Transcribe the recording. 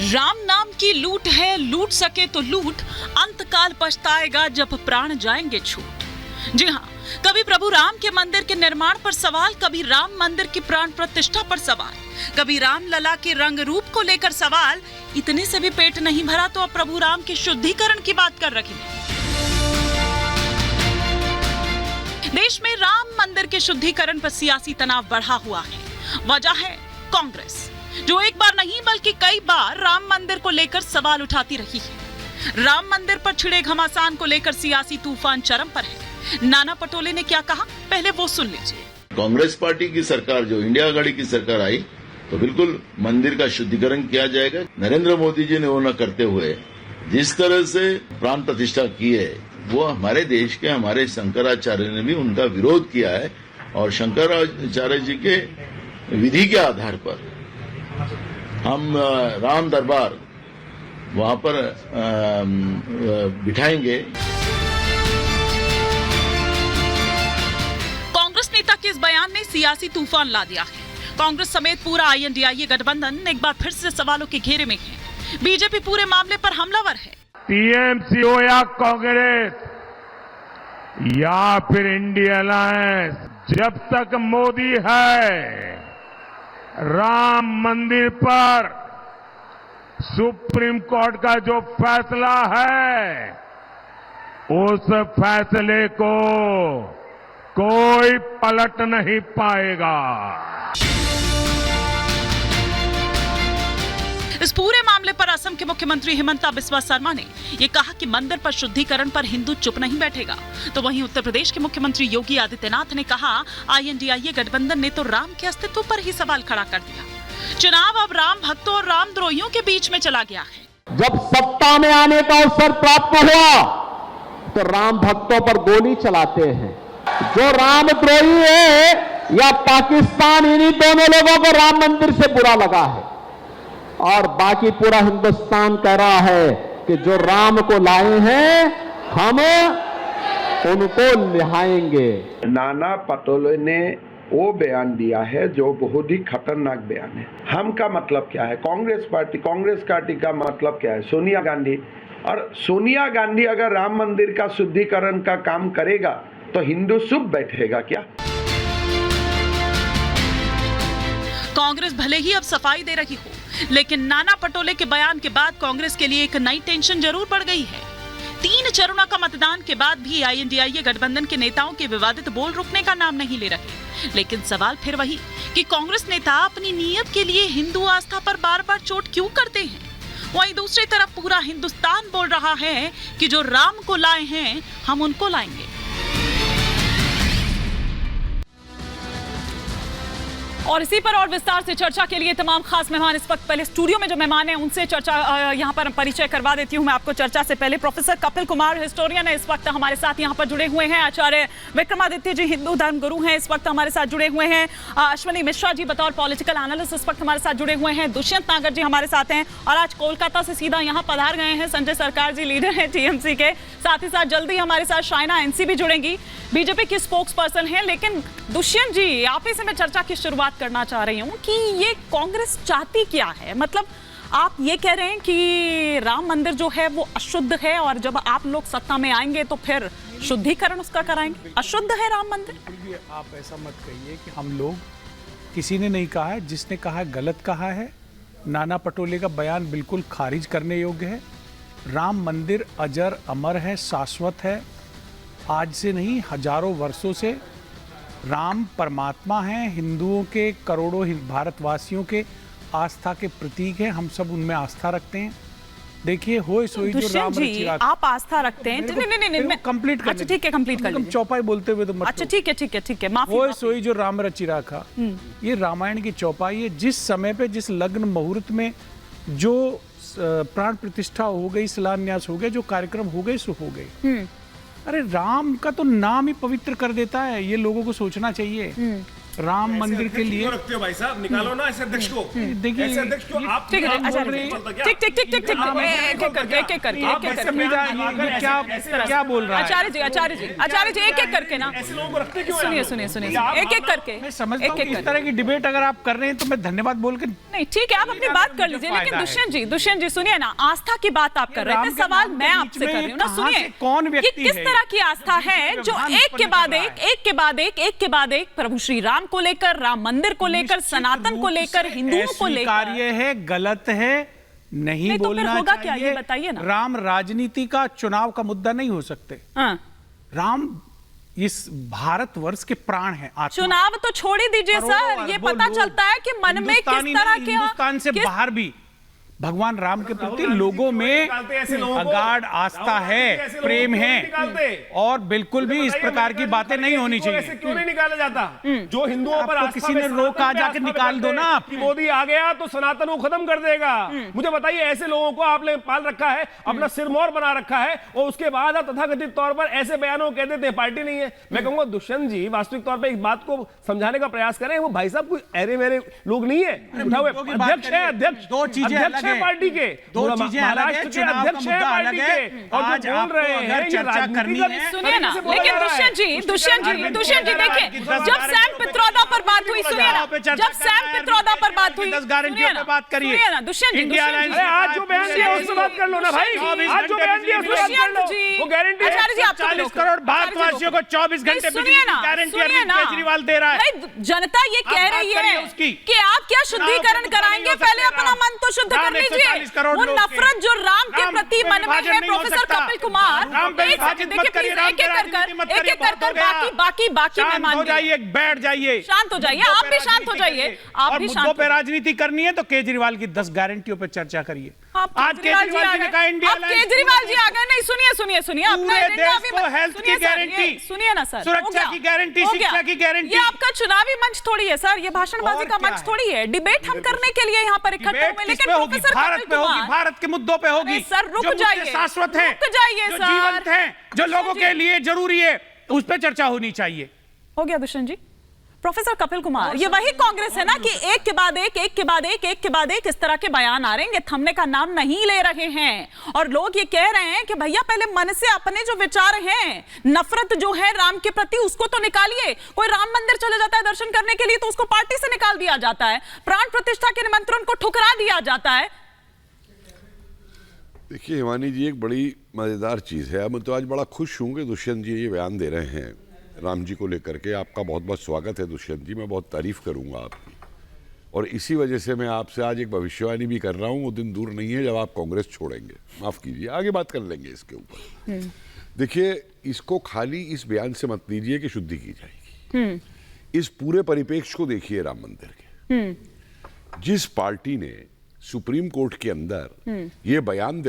राम नाम की लूट है, लूट सके तो लूट, अंतकाल पछताएगा जब प्राण जाएंगे छूट। जी हाँ, कभी प्रभु राम के मंदिर के निर्माण पर सवाल, कभी राम मंदिर की प्राण प्रतिष्ठा पर सवाल, कभी राम लला के रंग रूप को लेकर सवाल। इतने से भी पेट नहीं भरा तो अब प्रभु राम के शुद्धिकरण की बात कर रखी है। देश में राम मंदिर के शुद्धिकरण पर सियासी तनाव बढ़ा हुआ है। वजह है कांग्रेस, जो एक बार नहीं बल्कि कई बार राम मंदिर को लेकर सवाल उठाती रही है। राम मंदिर पर छिड़े घमासान को लेकर सियासी तूफान चरम पर है। नाना पटोले ने क्या कहा, पहले वो सुन लीजिए। कांग्रेस पार्टी की सरकार, जो इंडिया आघाड़ी की सरकार आई, तो बिल्कुल मंदिर का शुद्धिकरण किया जाएगा। नरेंद्र मोदी जी ने वो न करते हुए जिस तरह से प्राण प्रतिष्ठा की है, वो हमारे देश के हमारे शंकराचार्य ने भी उनका विरोध किया है। और शंकराचार्य जी के विधि के आधार पर हम राम दरबार वहां पर बिठाएंगे। कांग्रेस नेता के इस बयान ने सियासी तूफान ला दिया है। कांग्रेस समेत पूरा INDIA गठबंधन एक बार फिर से सवालों के घेरे में है। बीजेपी पूरे मामले पर हमलावर है। TMC हो या कांग्रेस या फिर इंडिया अलायंस, जब तक मोदी है, राम मंदिर पर सुप्रीम कोर्ट का जो फैसला है, उस फैसले को कोई पलट नहीं पाएगा। इस पूरे मामले पर असम के मुख्यमंत्री हिमंता बिस्वा शर्मा ने ये कहा कि मंदिर पर शुद्धिकरण पर हिंदू चुप नहीं बैठेगा। तो वहीं उत्तर प्रदेश के मुख्यमंत्री योगी आदित्यनाथ ने कहा, INDIA गठबंधन ने तो राम के अस्तित्व पर ही सवाल खड़ा कर दिया। चुनाव अब राम भक्तों और रामद्रोहियों के बीच में चला गया है। जब सत्ता में आने का अवसर प्राप्त हुआ तो राम भक्तों पर गोली चलाते हैं। जो रामद्रोही है या पाकिस्तान, इन्हीं दोनों लोगों को राम मंदिर से बुरा लगा है। और बाकी पूरा हिंदुस्तान कह रहा है कि जो राम को लाए हैं, हम उनको लिहाएंगे। नाना पटोले ने वो बयान दिया है जो बहुत ही खतरनाक बयान है। हम का मतलब क्या है? कांग्रेस पार्टी का मतलब क्या है? सोनिया गांधी। और सोनिया गांधी अगर राम मंदिर का शुद्धिकरण का काम करेगा तो हिंदू चुप बैठेगा क्या? कांग्रेस भले ही अब सफाई दे रही हो, लेकिन नाना पटोले के बयान के बाद कांग्रेस के लिए एक नई टेंशन जरूर बढ़ गई है। 3 चरणों का मतदान के बाद भी INDIA गठबंधन के नेताओं के विवादित बोल रुकने का नाम नहीं ले रहे। लेकिन सवाल फिर वही कि कांग्रेस नेता अपनी नीयत के लिए हिंदू आस्था पर बार बार चोट क्यों करते हैं। वहीं दूसरी तरफ पूरा हिंदुस्तान बोल रहा है कि जो राम को लाए हैं, हम उनको लाएंगे। और इसी पर और विस्तार से चर्चा के लिए तमाम खास मेहमान इस वक्त पहले स्टूडियो में जो मेहमान हैं उनसे चर्चा यहां पर परिचय करवा देती हूं मैं आपको। चर्चा से पहले प्रोफेसर कपिल कुमार, हिस्टोरियन है, इस वक्त हमारे साथ यहां पर जुड़े हुए हैं। आचार्य विक्रमादित्य जी, हिंदू धर्म गुरु हैं, इस वक्त हमारे साथ जुड़े हुए हैं। अश्विनी मिश्रा जी बतौर पॉलिटिकल एनालिस्ट इस वक्त हमारे साथ जुड़े हुए हैं। दुष्यंत नागर जी हमारे साथ हैं और आज कोलकाता से सीधा यहाँ पधार गए हैं। संजय सरकार जी लीडर है TMC के, साथ ही साथ जल्दी हमारे साथ शाइना NC भी जुड़ेंगी, बीजेपी की स्पोक्स पर्सन है। लेकिन दुष्यंत जी, आप ही से मैं चर्चा की शुरुआत करना चाह रही हूं कि ये कांग्रेस चाहती क्या है। मतलब आप ये कह रहे हैं कि राम मंदिर जो है वो अशुद्ध है और जब आप लोग सत्ता में आएंगे तो फिर शुद्धिकरण उसका कराएंगे। अशुद्ध है राम मंदिर? आप ऐसा मत कहिए कि हम लोग, किसी ने नहीं कहा है, जिसने कहा गलत कहा है। नाना पटोले का बयान बिल्कुल खारिज करने योग्य है। राम मंदिर अजर अमर है, शाश्वत है। आज से नहीं, हजारों वर्षों से राम परमात्मा हैं। हिंदुओं के, करोड़ों भारतवासियों के आस्था के प्रतीक हैं। हम सब उनमें आस्था रखते हैं। देखिए, होए सोई जो राम रचिरा। आप आस्था रखते हैं? नहीं, कंप्लीट कर। अच्छा ठीक है, कंप्लीट कर लीजिए। चौपाई बोलते हुए तो मत। अच्छा ठीक है, माफी। होए सोई जो राम रचिरा का, ये रामायण की चौपाई है। जिस समय पे, जिस लग्न मुहूर्त में जो प्राण प्रतिष्ठा हो गई, शिलान्यास हो गया, जो कार्यक्रम हो गए सो हो गए। अरे राम का तो नाम ही पवित्र कर देता है, ये लोगों को सोचना चाहिए। राम मंदिर के लिए क्यों रखते हो भाई साहब? निकालो ना ऐसे अध्यक्ष को। देखिए, ऐसे अध्यक्ष को आप ठीक है, आप अच्छा, बोल रहे हैं। ठीक ठीक ठीक ठीक ठीक एक एक करके एक एक करके आप एक एक संविधान करके ये क्या बोल रहा है? आचार्य जी एक एक करके ना ऐसे लोगों को रखते क्यों हैं सुनिए आप लोग? सुनिए सुनिए आप- एक एक करके मैं समझता हूँ एक कि एक इस तरह की डिबेट अगर आप कर रहे हैं तो मैं धन्यवाद बोल के नहीं ठीक है, आप अपनी बात कर लीजिए, लेकिन दुष्यंत जी सुनिए ना, आस्था की बात आप कर रहे थे, राम के सवाल नाम मैं के आपसे बीच कर में रही हूँ ना, कहाँ सुनिए से कौन कि व्यक्ति किस है तरह की आस्था है जो व्यवधान एक के उत्पन्न बाद कर रहा एक के बाद एक प्रभु श्री राम को लेकर, राम मंदिर को लेकर, सनातन को लेकर, हिंदुओं को लेकर। कार्य है, गलत है, नहीं तो फिर बोलना होगा क्या, चाहिए। ये बताइए ना। राम राजनीति का चुनाव का मुद्दा नहीं हो सकते। हाँ। राम इस भारतवर्ष के प्राण है, आत्मा। चुनाव तो छोड़ ही दीजिए सर, ये पता चलता है कि मन में किस तरह के हिंदुस्तान से बाहर भी भगवान राम के प्रति लोगों में अगाध आस्था है, प्रेम है, और बिल्कुल भी इस प्रकार की बातें नहीं होनी चाहिए। ऐसे क्यों नहीं निकाला जाता? जो हिंदुओं पर आपको किसी ने रोका, जाके निकाल दो ना आप। कि मोदी आ गया तो सनातन को खत्म कर देगा। मुझे बताइए, ऐसे लोगों को आपने पाल रखा है, अपना सिरमौर बना रखा है, और उसके बाद आप तथाकथित तौर पर ऐसे बयानों कह देते हैं पार्टी नहीं है। मैं कहूंगा दुष्यंत जी वास्तविक तौर पर इस बात को समझाने का प्रयास करें। वो भाई साहब कोई अरे मेरे लोग नहीं है, अध्यक्ष है, अध्यक्ष, दो चीजें अध्यक्ष पार्टी के, दो चीजें अलग है, चुनाव का मुद्दा अलग है। आज आपको अगर चर्चा करनी है, सुनिए ना, लेकिन दुष्यंत जी देखिए, जब सैम पित्रोदा पर बात हुई, सुनिए ना, जब सैम पित्रोदा पर बात हुई, 10 गारंटियों पे बात करिए। सुनिए ना दुष्यंत जी, अरे आज जो बयान दिया उससे बात कर लो ना भाई, आज जो बयान दिया उससे बात कर लो। वो गारंटी है। आचार्य जी आप 40 करोड़ भारतवासियों को 24 घंटे बिजली की गारंटी अरविंद केजरीवाल दे रहा है। जनता ये कह रही है कि आप क्या शुद्धिकरण कराएंगे, पहले अपना मन तो शुद्ध कर लीजिए। वो नफरत जो राम के प्रति मन में है, प्रोफेसर कपिल कुमार, एक एक कर बाकी मैं मान जाइए, बैठ जाइए, शांत हो जाइए, आप भी शांत हो जाइए, आप और भी मुद्दों शांत पे राजनीति करनी है तो केजरीवाल की 10 गारंटियों पे चर्चा करिए। आज केजरीवाल जी ने कहा इंडिया केजरीवाल जी आ गए, नहीं सुनिए अपना पूरे एजेंडा देश को हेल्थ की गारंटी, सुनिए ना सर, सुरक्षा की गारंटी, शिक्षा की गारंटी। ये आपका चुनावी मंच थोड़ी है सर, ये भाषणबाजी का मंच थोड़ी है। डिबेट हम करने के लिए यहाँ पर इकट्ठे हुए, लेकिन प्रोफेसर भारत पे होगी, भारत के मुद्दों पे होगी, सर रुक जाइए, शाश्वत है, रुक जाइए जो सर, जीवंत है, जो लोगों के लिए जरूरी है, उस पर चर्चा होनी चाहिए। हो गया दुष्यंत जी। प्रोफेसर कपिल कुमार, ये वही कांग्रेस है ना कि एक के बाद एक इस तरह के बयान आ रहे हैं, थमने का नाम नहीं ले रहे हैं, और लोग ये कह रहे हैं कि भैया पहले मन से अपने जो विचार हैं, नफरत जो है राम के प्रति, उसको तो निकालिए। कोई राम मंदिर चले जाता है दर्शन करने के लिए तो उसको पार्टी से निकाल दिया जाता है, प्राण प्रतिष्ठा के निमंत्रण को ठुकरा दिया जाता है। देखिए हिमानी जी, एक बड़ी मजेदार चीज है। मैं तो आज बड़ा खुश हूं कि दुष्यंत जी ये बयान दे रहे हैं राम जी को लेकर के। आपका बहुत बहुत स्वागत है दुष्यंत जी, मैं बहुत तारीफ करूंगा आपकी, और इसी वजह से मैं आपसे आज एक भविष्यवाणी भी कर रहा हूं। वो दिन दूर नहीं है जब आप कांग्रेस छोड़ेंगे, माफ कीजिए, आगे बात कर लेंगे इसके ऊपर। देखिए, इसको खाली इस बयान से मत लीजिए कि शुद्धि की जाएगी। इस पूरे परिप्रेक्ष्य को देखिए राम मंदिर के। जिस पार्टी ने सुप्रीम कोर्ट के अंदर ये बयान